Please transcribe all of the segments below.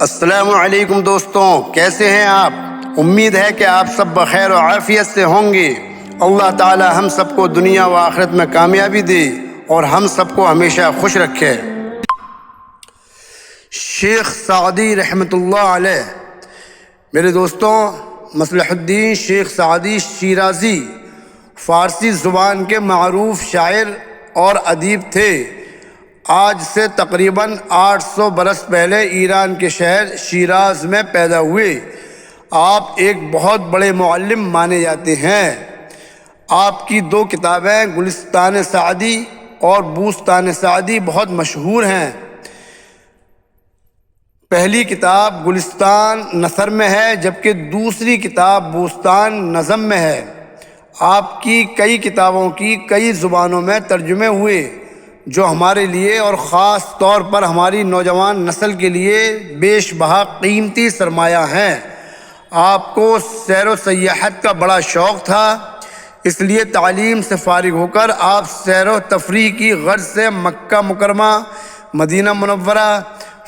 السلام علیکم دوستوں، کیسے ہیں آپ؟ امید ہے کہ آپ سب بخیر و عافیت سے ہوں گے۔ اللہ تعالی ہم سب کو دنیا و آخرت میں کامیابی دے اور ہم سب کو ہمیشہ خوش رکھے۔ شیخ سعدی رحمۃ اللہ علیہ، میرے دوستوں، مصلح الدین شیخ سعدی شیرازی فارسی زبان کے معروف شاعر اور ادیب تھے۔ آج سے تقریباً 800 برس پہلے ایران کے شہر شیراز میں پیدا ہوئے۔ آپ ایک بہت بڑے معلم مانے جاتے ہیں۔ آپ کی 2 کتابیں گلستان سعدی اور بوستان سعدی بہت مشہور ہیں۔ پہلی کتاب گلستان نثر میں ہے، جبکہ دوسری کتاب بوستان نظم میں ہے۔ آپ کی کئی کتابوں کی کئی زبانوں میں ترجمے ہوئے، جو ہمارے لیے اور خاص طور پر ہماری نوجوان نسل کے لیے بیش بہا قیمتی سرمایہ ہیں۔ آپ کو سیر و سیاحت کا بڑا شوق تھا، اس لیے تعلیم سے فارغ ہو کر آپ سیر و تفریح کی غرض سے مکہ مکرمہ، مدینہ منورہ،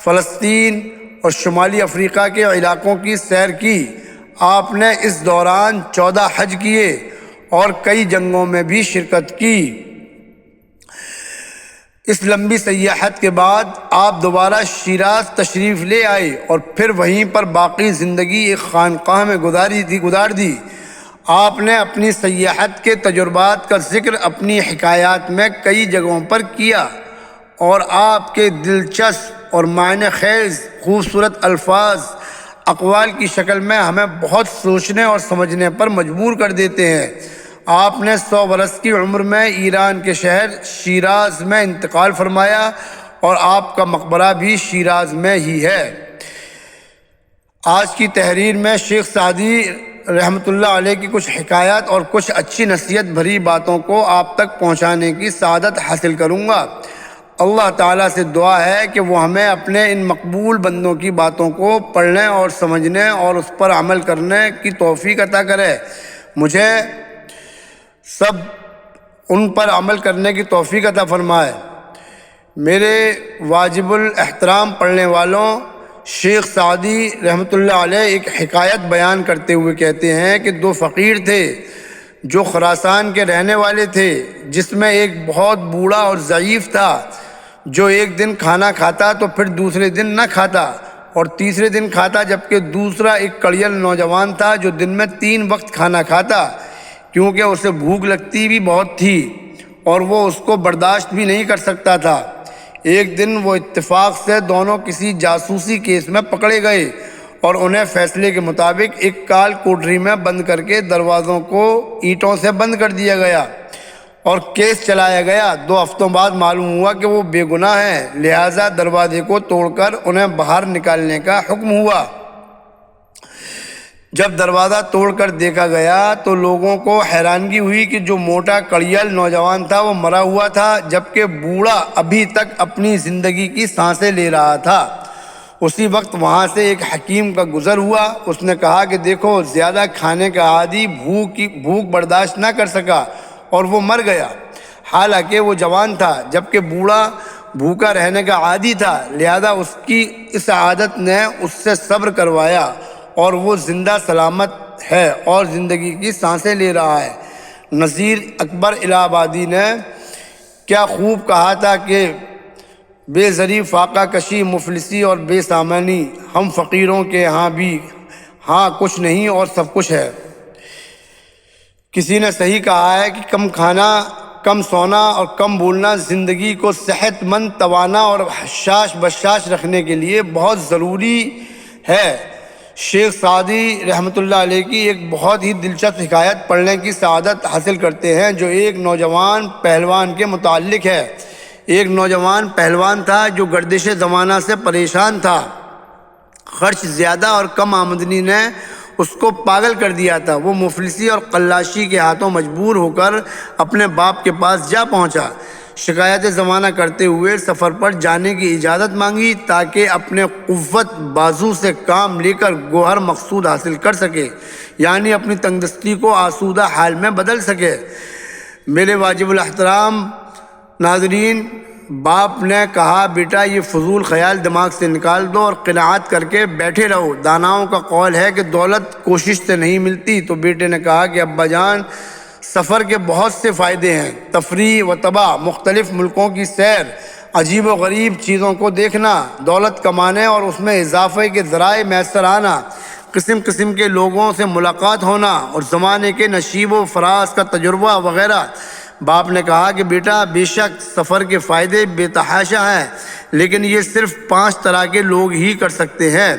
فلسطین اور شمالی افریقہ کے علاقوں کی سیر کی۔ آپ نے اس دوران 14 حج کیے اور کئی جنگوں میں بھی شرکت کی۔ اس لمبی سیاحت کے بعد آپ دوبارہ شیراز تشریف لے آئے اور پھر وہیں پر باقی زندگی ایک خانقاہ میں گزار دی۔ آپ نے اپنی سیاحت کے تجربات کا ذکر اپنی حکایات میں کئی جگہوں پر کیا، اور آپ کے دلچسپ اور معنی خیز خوبصورت الفاظ اقوال کی شکل میں ہمیں بہت سوچنے اور سمجھنے پر مجبور کر دیتے ہیں۔ آپ نے 100 برس کی عمر میں ایران کے شہر شیراز میں انتقال فرمایا، اور آپ کا مقبرہ بھی شیراز میں ہی ہے۔ آج کی تحریر میں شیخ سعدی رحمۃ اللہ علیہ کی کچھ حکایات اور کچھ اچھی نصیحت بھری باتوں کو آپ تک پہنچانے کی سعادت حاصل کروں گا۔ اللہ تعالیٰ سے دعا ہے کہ وہ ہمیں اپنے ان مقبول بندوں کی باتوں کو پڑھنے اور سمجھنے اور اس پر عمل کرنے کی توفیق عطا کرے۔ مجھے سب ان پر عمل کرنے کی توفیق عطا فرمائے۔ میرے واجب الاحترام پڑھنے والوں، شیخ سعدی رحمۃ اللہ علیہ ایک حکایت بیان کرتے ہوئے کہتے ہیں کہ 2 فقیر تھے جو خراسان کے رہنے والے تھے، جس میں ایک بہت بوڑھا اور ضعیف تھا، جو ایک دن کھانا کھاتا تو پھر دوسرے دن نہ کھاتا اور تیسرے دن کھاتا، جبکہ دوسرا ایک کڑیل نوجوان تھا جو دن میں 3 وقت کھانا کھاتا، کیونکہ اسے بھوک لگتی بھی بہت تھی اور وہ اس کو برداشت بھی نہیں کر سکتا تھا۔ ایک دن وہ اتفاق سے دونوں کسی جاسوسی کیس میں پکڑے گئے اور انہیں فیصلے کے مطابق ایک کال کوٹری میں بند کر کے دروازوں کو اینٹوں سے بند کر دیا گیا اور کیس چلایا گیا۔ 2 ہفتوں بعد معلوم ہوا کہ وہ بے گناہ ہیں، لہٰذا دروازے کو توڑ کر انہیں باہر نکالنے کا حکم ہوا۔ جب دروازہ توڑ کر دیکھا گیا تو لوگوں کو حیرانگی ہوئی کہ جو موٹا کڑیل نوجوان تھا وہ مرا ہوا تھا، جبکہ بوڑھا ابھی تک اپنی زندگی کی سانسیں لے رہا تھا۔ اسی وقت وہاں سے ایک حکیم کا گزر ہوا۔ اس نے کہا کہ دیکھو، زیادہ کھانے کا عادی بھوک برداشت نہ کر سکا اور وہ مر گیا، حالانکہ وہ جوان تھا، جبکہ بوڑھا بھوکا رہنے کا عادی تھا، لہذا اس کی اس عادت نے اس سے صبر کروایا اور وہ زندہ سلامت ہے اور زندگی کی سانسیں لے رہا ہے۔ نذیر اکبر الہ آبادی نے کیا خوب کہا تھا کہ بے زری فاقہ کشی، مفلسی اور بے سامانی، ہم فقیروں کے ہاں بھی ہاں کچھ نہیں اور سب کچھ ہے۔ کسی نے صحیح کہا ہے کہ کم کھانا، کم سونا اور کم بولنا زندگی کو صحت مند، توانا اور حشاش بشاش رکھنے کے لیے بہت ضروری ہے۔ شیخ سعدی رحمۃ اللہ علیہ کی ایک بہت ہی دلچسپ حکایت پڑھنے کی سعادت حاصل کرتے ہیں، جو ایک نوجوان پہلوان کے متعلق ہے۔ ایک نوجوان پہلوان تھا جو گردش زمانہ سے پریشان تھا۔ خرچ زیادہ اور کم آمدنی نے اس کو پاگل کر دیا تھا۔ وہ مفلسی اور قلاشی کے ہاتھوں مجبور ہو کر اپنے باپ کے پاس جا پہنچا۔ شکایت زمانہ کرتے ہوئے سفر پر جانے کی اجازت مانگی تاکہ اپنے قوت بازو سے کام لے کر گوہر مقصود حاصل کر سکے، یعنی اپنی تنگدستی کو آسودہ حال میں بدل سکے۔ میرے واجب الاحترام ناظرین، باپ نے کہا بیٹا یہ فضول خیال دماغ سے نکال دو اور قناعت کر کے بیٹھے رہو، داناؤں کا قول ہے کہ دولت کوشش سے نہیں ملتی۔ تو بیٹے نے کہا کہ ابا جان سفر کے بہت سے فائدے ہیں، تفریح و تباہ، مختلف ملکوں کی سیر، عجیب و غریب چیزوں کو دیکھنا، دولت کمانے اور اس میں اضافے کے ذرائع میسر آنا، قسم قسم کے لوگوں سے ملاقات ہونا اور زمانے کے نشیب و فراز کا تجربہ وغیرہ۔ باپ نے کہا کہ بیٹا بے شک سفر کے فائدے بے تحاشا ہیں، لیکن یہ صرف 5 طرح کے لوگ ہی کر سکتے ہیں۔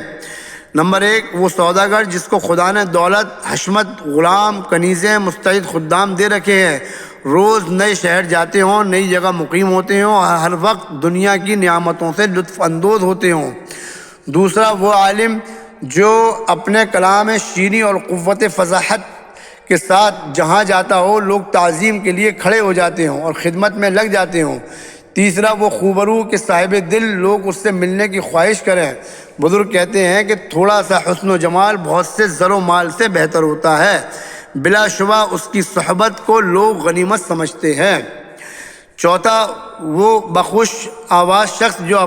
نمبر 1، وہ سوداگر جس کو خدا نے دولت، حشمت، غلام، کنیزیں، مستعد خدام دے رکھے ہیں، روز نئے شہر جاتے ہوں، نئی جگہ مقیم ہوتے ہوں اور ہر وقت دنیا کی نعمتوں سے لطف اندوز ہوتے ہوں۔ دوسرا، وہ عالم جو اپنے کلام شیریں اور قوت فصاحت کے ساتھ جہاں جاتا ہو لوگ تعظیم کے لیے کھڑے ہو جاتے ہوں اور خدمت میں لگ جاتے ہوں۔ تیسرا، وہ خوبرو کہ صاحب دل لوگ اس سے ملنے کی خواہش کریں۔ بزرگ کہتے ہیں کہ تھوڑا سا حسن و جمال بہت سے زر و مال سے بہتر ہوتا ہے، بلا شبہ اس کی صحبت کو لوگ غنیمت سمجھتے ہیں۔ چوتھا، وہ بخوش آواز شخص جو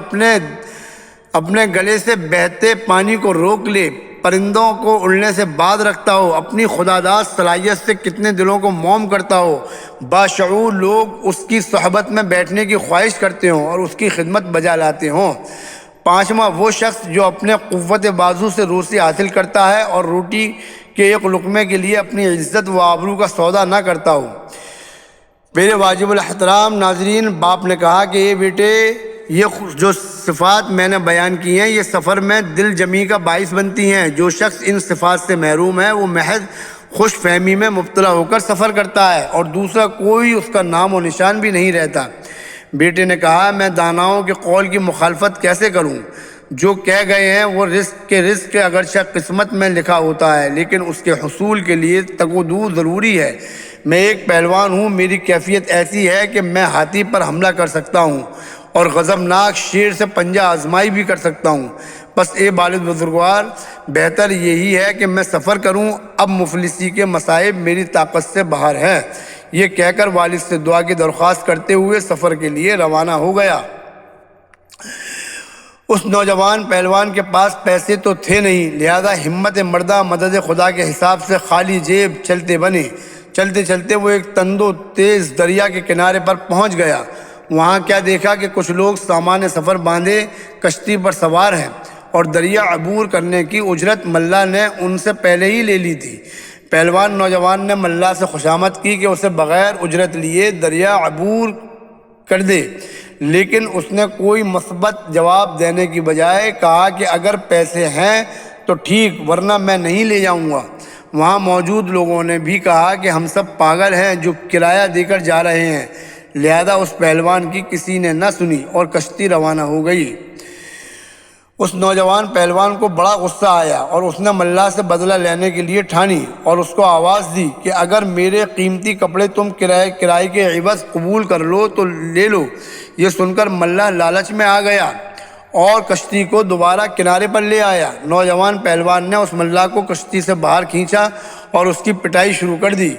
اپنے گلے سے بہتے پانی کو روک لے، پرندوں کو اڑنے سے باز رکھتا ہو، اپنی خداداد صلاحیت سے کتنے دلوں کو موم کرتا ہو، باشعور لوگ اس کی صحبت میں بیٹھنے کی خواہش کرتے ہوں اور اس کی خدمت بجا لاتے ہوں۔ پانچواں، وہ شخص جو اپنے قوت بازو سے روزی حاصل کرتا ہے اور روٹی کے ایک لقمے کے لیے اپنی عزت و آبرو کا سودا نہ کرتا ہو۔ میرے واجب الاحترام ناظرین، باپ نے کہا کہ یہ بیٹے، یہ جو صفات میں نے بیان کی ہیں یہ سفر میں دل جمی کا باعث بنتی ہیں۔ جو شخص ان صفات سے محروم ہے وہ محض خوش فہمی میں مبتلا ہو کر سفر کرتا ہے اور دوسرا کوئی اس کا نام و نشان بھی نہیں رہتا۔ بیٹے نے کہا میں داناؤں کے قول کی مخالفت کیسے کروں؟ جو کہہ گئے ہیں وہ رزق اگرچہ قسمت میں لکھا ہوتا ہے لیکن اس کے حصول کے لیے تگ و دو ضروری ہے۔ میں ایک پہلوان ہوں، میری کیفیت ایسی ہے کہ میں ہاتھی پر حملہ کر سکتا ہوں اور غضبناک شیر سے پنجہ آزمائی بھی کر سکتا ہوں۔ بس اے والد بزرگوار، بہتر یہی ہے کہ میں سفر کروں، اب مفلسی کے مصائب میری طاقت سے باہر ہیں۔ یہ کہہ کر والد سے دعا کی درخواست کرتے ہوئے سفر کے لیے روانہ ہو گیا۔ اس نوجوان پہلوان کے پاس پیسے تو تھے نہیں، لہذا ہمت مردہ مدد خدا کے حساب سے خالی جیب چلتے بنے۔ چلتے چلتے وہ ایک تند و تیز دریا کے کنارے پر پہنچ گیا۔ وہاں کیا دیکھا کہ کچھ لوگ سامان سفر باندھے کشتی پر سوار ہیں اور دریا عبور کرنے کی اجرت ملا نے ان سے پہلے ہی لے لی تھی۔ پہلوان نوجوان نے ملا سے خوشامد کی کہ اسے بغیر اجرت لیے دریا عبور کر دے، لیکن اس نے کوئی مثبت جواب دینے کی بجائے کہا کہ اگر پیسے ہیں تو ٹھیک، ورنہ میں نہیں لے جاؤں گا۔ وہاں موجود لوگوں نے بھی کہا کہ ہم سب پاگل ہیں جو کرایہ دے کر جا رہے ہیں، لہذا اس پہلوان کی کسی نے نہ سنی اور کشتی روانہ ہو گئی۔ اس نوجوان پہلوان کو بڑا غصہ آیا اور اس نے ملا سے بدلہ لینے کے لیے ٹھانی اور اس کو آواز دی کہ اگر میرے قیمتی کپڑے تم کرائے کے عوض قبول کر لو تو لے لو۔ یہ سن کر ملا لالچ میں آ گیا اور کشتی کو دوبارہ کنارے پر لے آیا۔ نوجوان پہلوان نے اس ملا کو کشتی سے باہر کھینچا اور اس کی پٹائی شروع کر دی۔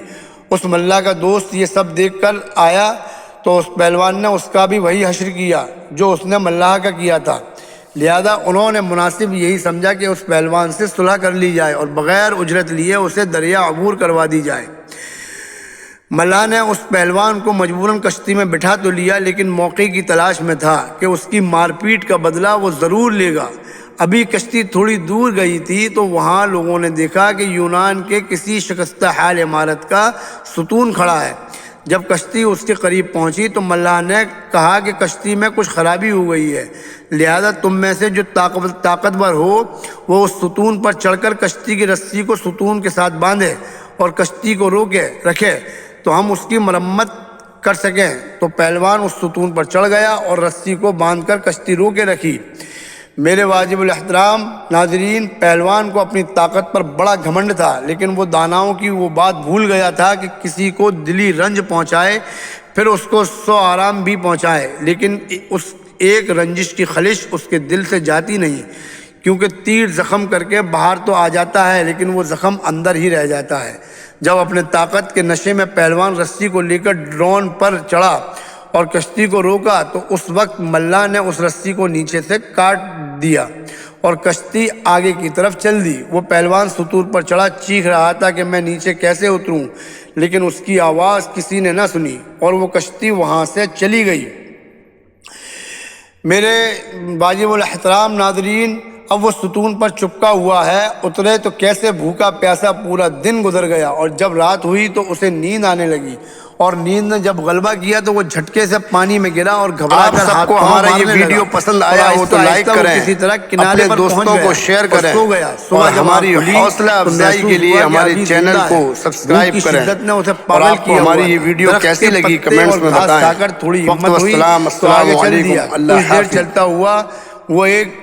اس ملا کا دوست یہ سب دیکھ کر آیا تو اس پہلوان نے اس کا بھی وہی حشر کیا جو اس نے ملاح کا کیا تھا، لہذا انہوں نے مناسب یہی سمجھا کہ اس پہلوان سے صلح کر لی جائے اور بغیر اجرت لیے اسے دریا عبور کروا دی جائے۔ ملا نے اس پہلوان کو مجبوراً کشتی میں بٹھا تو لیا لیکن موقع کی تلاش میں تھا کہ اس کی مار پیٹ کا بدلہ وہ ضرور لے گا۔ ابھی کشتی تھوڑی دور گئی تھی تو وہاں لوگوں نے دیکھا کہ یونان کے کسی شکستہ حال عمارت کا ستون کھڑا ہے۔ جب کشتی اس کے قریب پہنچی تو ملا نے کہا کہ کشتی میں کچھ خرابی ہو گئی ہے، لہذا تم میں سے جو طاقتور ہو وہ اس ستون پر چڑھ کر کشتی کی رسی کو ستون کے ساتھ باندھے اور کشتی کو رکھے تو ہم اس کی مرمت کر سکیں۔ تو پہلوان اس ستون پر چڑھ گیا اور رسی کو باندھ کر کشتی روکے رکھی۔ میرے واجب الاحترام ناظرین، پہلوان کو اپنی طاقت پر بڑا گھمنڈ تھا، لیکن وہ داناؤں کی وہ بات بھول گیا تھا کہ کسی کو دلی رنج پہنچائے پھر اس کو 100 آرام بھی پہنچائے، لیکن اس ایک رنجش کی خلش اس کے دل سے جاتی نہیں، کیونکہ تیر زخم کر کے باہر تو آ جاتا ہے لیکن وہ زخم اندر ہی رہ جاتا ہے۔ جب اپنے طاقت کے نشے میں پہلوان رسی کو لے کر ڈرون پر چڑھا اور کشتی کو روکا تو اس وقت ملا نے اس رسی کو نیچے سے کاٹ دیا اور کشتی آگے کی طرف چل دی۔ وہ پہلوان ستور پر چڑھا، چیخ رہا تھا کہ میں نیچے کیسے اتروں، لیکن اس کی آواز کسی نے نہ سنی اور وہ کشتی وہاں سے چلی گئی۔ میرے واجب الاحترام ناظرین، اب وہ ستون پر چپکا ہوا ہے، اترے تو کیسے بھوکا پیاسا پورا دن گزر گیا، اور جب رات ہوئی تو اسے نیند آنے لگی، اور نیند نے جب غلبہ کیا تو وہ جھٹکے سے پانی میں گرا اور گھبرا کر سب کو ہمارا یہ ویڈیو پسند آیا ہو تو لائک کریں، کسی طرح کنارے پر دوستوں کو شیئر کریں، اور ہماری حوصلہ افزائی کے لیے ہماری چینل کو سبسکرائب کریں، اور آپ کو ہماری یہ ویڈیو کیسی لگی کمنٹس میں بتائیں۔ تھوڑی وقت ہمت ہوئی والسلام، تو آگے السلام چل علیکم، دیا۔ اللہ کچھ دیر حافظ۔ چلتا ہوا وہ ایک